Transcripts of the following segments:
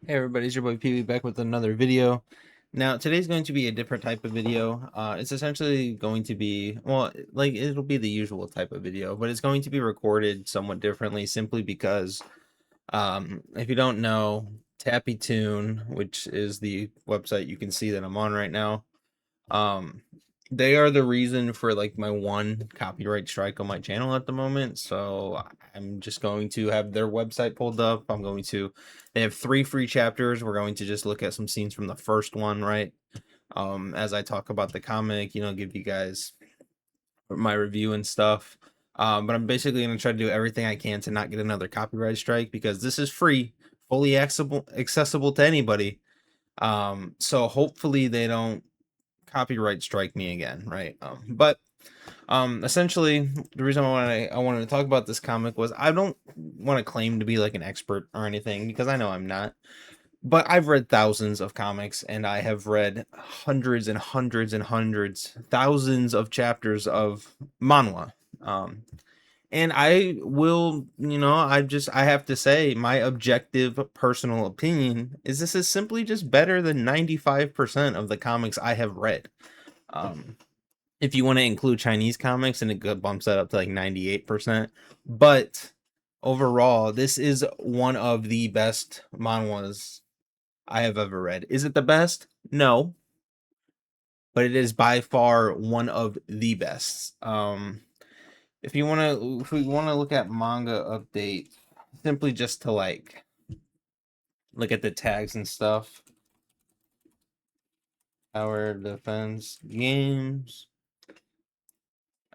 Hey everybody, it's your boy PB back with another video. Now today's going to be a different type of video. It's essentially going to be, well, like it'll be the usual type of video, but it's going to be recorded somewhat differently simply because if you don't know, Tappy Tune, which is the website you can see that I'm on right now, um, they are the reason for like my one copyright strike on my channel at the moment. So I'm just going to have their website pulled up. They have 3 free chapters. We're going to just look at some scenes from the first one, right? As I talk about the comic, give you guys my review and stuff. But I'm basically going to try to do everything I can to not get another copyright strike because this is free, fully accessible to anybody. So hopefully they don't copyright strike me again, right? But essentially the reason I wanted to talk about this comic was I don't want to claim to be like an expert or anything because I know I'm not. But I've read thousands of comics and I have read hundreds and hundreds and hundreds, thousands of chapters of manhwa. Um, and I will, I have to say my objective personal opinion is this is simply just better than 95% of the comics I have read. Um, if you want to include Chinese comics, and it bumps that up to like 98%. But overall, this is one of the best manhwas I have ever read. Is it the best? No, but it is by far one of the best. If we want to look at manga update, simply just to like look at the tags and stuff. Tower defense games.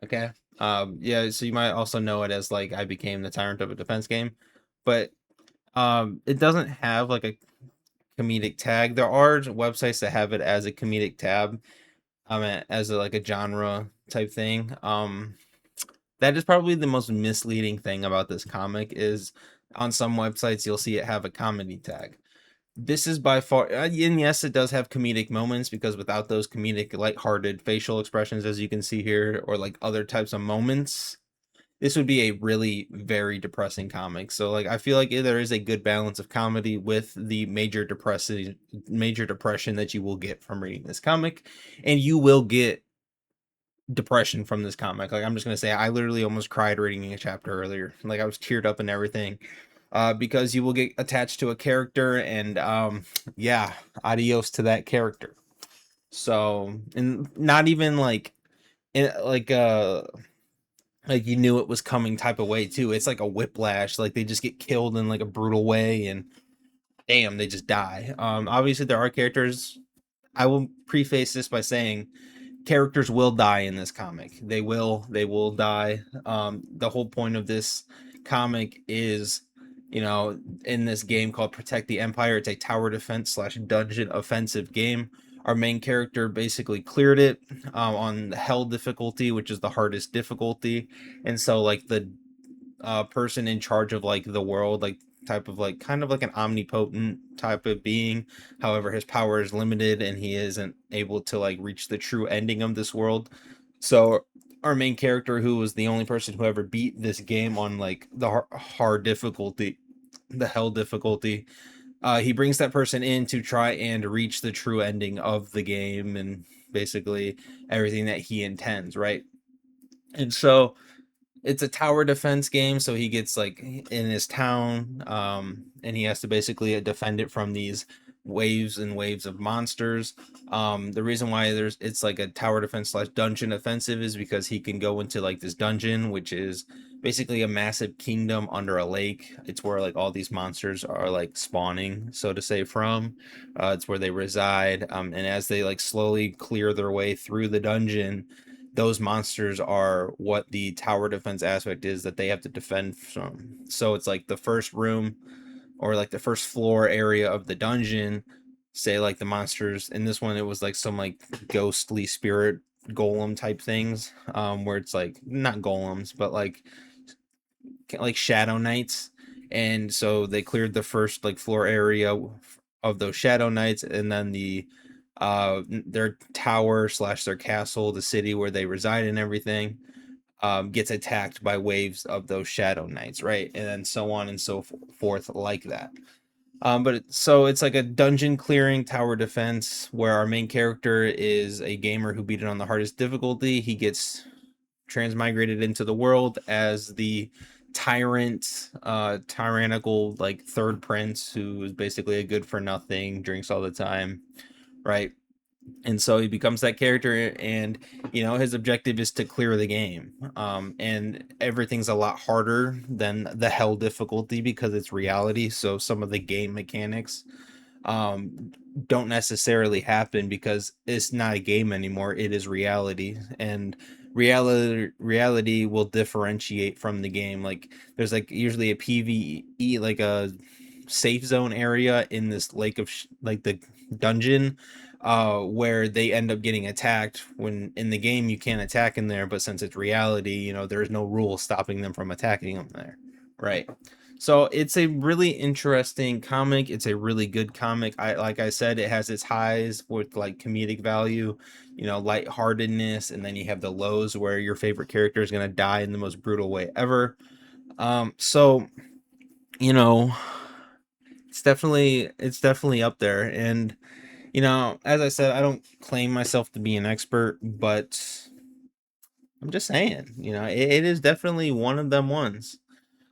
Okay. Yeah, so you might also know it as like I became the tyrant of a defense game, but it doesn't have like a comedic tag. There are websites that have it as a comedic tab, as like a genre type thing. That is probably the most misleading thing about this comic is on some websites you'll see it have a comedy tag. This is by far, and yes, it does have comedic moments because without those comedic, lighthearted facial expressions, as you can see here, or like other types of moments, this would be a really very depressing comic. So like I feel like there is a good balance of comedy with the major depression that you will get from reading this comic, and you will get depression from this comic. Like I'm just gonna say I literally almost cried reading a chapter earlier. Like I was teared up and everything. Because you will get attached to a character and yeah, adios to that character. So and not even like in like you knew it was coming type of way too. It's like a whiplash, like they just get killed in like a brutal way and damn, they just die. Obviously there are characters. I will preface this by saying characters will die in this comic. They will die. The whole point of this comic is, in this game called Protect the Empire, it's a tower defense slash dungeon offensive game. Our main character basically cleared it on the hell difficulty, which is the hardest difficulty, and so like the person in charge of like the world, like type of like kind of like an omnipotent type of being. However, his power is limited and he isn't able to like reach the true ending of this world. So our main character, who was the only person who ever beat this game on like the hard difficulty, the hell difficulty, he brings that person in to try and reach the true ending of the game and basically everything that he intends, right? And so it's a tower defense game, so he gets like in his town, and he has to basically defend it from these waves and waves of monsters. The reason why it's like a tower defense slash dungeon offensive is because he can go into like this dungeon, which is basically a massive kingdom under a lake. It's where like all these monsters are like spawning, so to say, from. It's where they reside, and as they like slowly clear their way through the dungeon, those monsters are what the tower defense aspect is that they have to defend from. So it's like the first room or like the first floor area of the dungeon. Say like the monsters in this one, it was like some like ghostly spirit golem type things, where it's like not golems, but like shadow knights. And so they cleared the first like floor area of those shadow knights, and then their tower slash their castle, the city where they reside and everything, gets attacked by waves of those shadow knights, right? And then so on and so forth like that. So it's like a dungeon clearing tower defense where our main character is a gamer who beat it on the hardest difficulty. He gets transmigrated into the world as the tyrant, tyrannical like third prince who is basically a good for nothing, drinks all the time, right? And so he becomes that character, and his objective is to clear the game. And everything's a lot harder than the hell difficulty because it's reality, so some of the game mechanics um don't necessarily happen because it's not a game anymore, it is reality. And reality will differentiate from the game. Like there's like usually a PvE, like a safe zone area in this lake of like the dungeon, where they end up getting attacked. When in the game you can't attack in there, but since it's reality, there's no rule stopping them from attacking them there, right? So it's a really interesting comic. It's a really good comic. Like I said, it has its highs with like comedic value, lightheartedness, and then you have the lows where your favorite character is gonna die in the most brutal way ever. So you know, it's definitely up there. And as I said, I don't claim myself to be an expert, but I'm just saying, it is definitely one of them ones.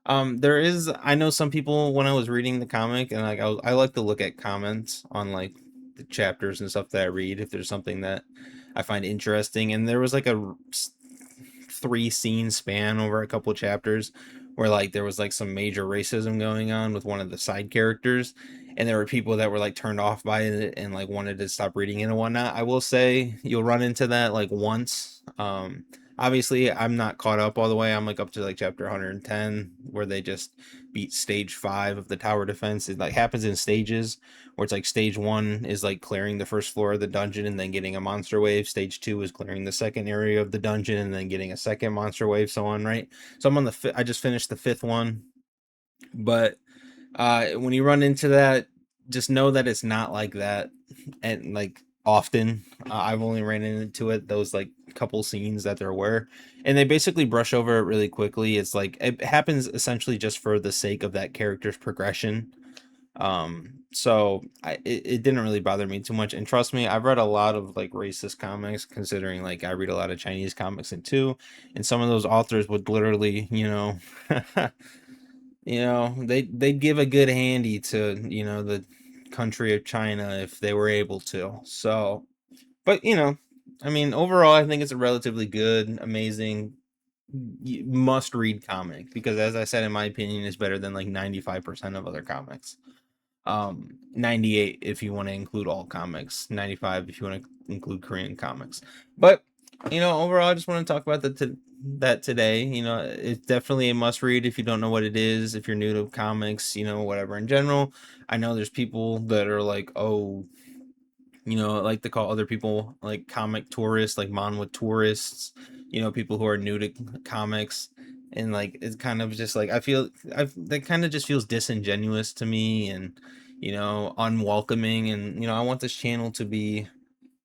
I know some people when I was reading the comic, and like I like to look at comments on like the chapters and stuff that I read if there's something that I find interesting. And there was like a 3 scene span over a couple chapters where like there was like some major racism going on with one of the side characters, and there were people that were like turned off by it and like wanted to stop reading it and whatnot. I will say you'll run into that like once. Obviously I'm not caught up all the way. I'm like up to like chapter 110 where they just beat stage 5 of the tower defense. It like happens in stages where it's like stage 1 is like clearing the first floor of the dungeon and then getting a monster wave. Stage 2 is clearing the second area of the dungeon and then getting a second monster wave, so on, right? So I'm on I just finished the 5th one. But when you run into that, just know that it's not like that, and like often. I've only ran into it those like couple scenes that there were, and they basically brush over it really quickly. It's like it happens essentially just for the sake of that character's progression. So it didn't really bother me too much. And trust me, I've read a lot of like racist comics, considering like I read a lot of Chinese comics and too, and some of those authors would literally, they'd give a good handy to the country of China if they were able to. So, but I mean, overall, I think it's a relatively good, amazing, must read comic because, as I said, in my opinion, is better than like 95% of other comics. 98 if you want to include all comics, 95 if you want to include Korean comics. But overall, I just want to talk about that today. It's definitely a must read if you don't know what it is, if you're new to comics, whatever in general. I know there's people that are like, oh, I like to call other people like comic tourists, like Manhwa tourists, people who are new to comics. And like it's kind of just like that kind of just feels disingenuous to me, and unwelcoming. And I want this channel to be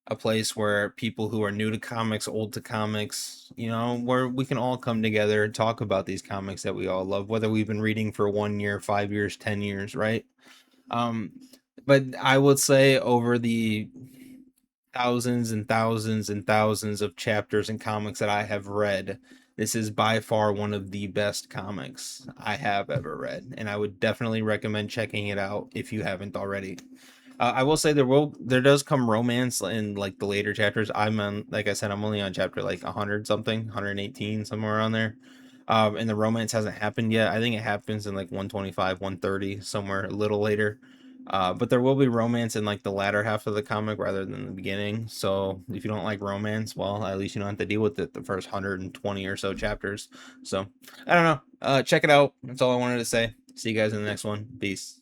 a place where people who are new to comics, old to comics, where we can all come together and talk about these comics that we all love, whether we've been reading for 1 year, 5 years, 10 years, right? um but I would say over the thousands and thousands and thousands of chapters and comics that I have read, this is by far one of the best comics I have ever read, and I would definitely recommend checking it out if you haven't already. I will say there does come romance in like the later chapters. I'm on, like I said, I'm only on chapter like 100 something, 118, somewhere around there. And the romance hasn't happened yet. I think it happens in like 125, 130, somewhere a little later. But there will be romance in like the latter half of the comic rather than the beginning. So if you don't like romance, well, at least you don't have to deal with it the first 120 or so chapters. So I don't know. Check it out. That's all I wanted to say. See you guys in the next one. Peace.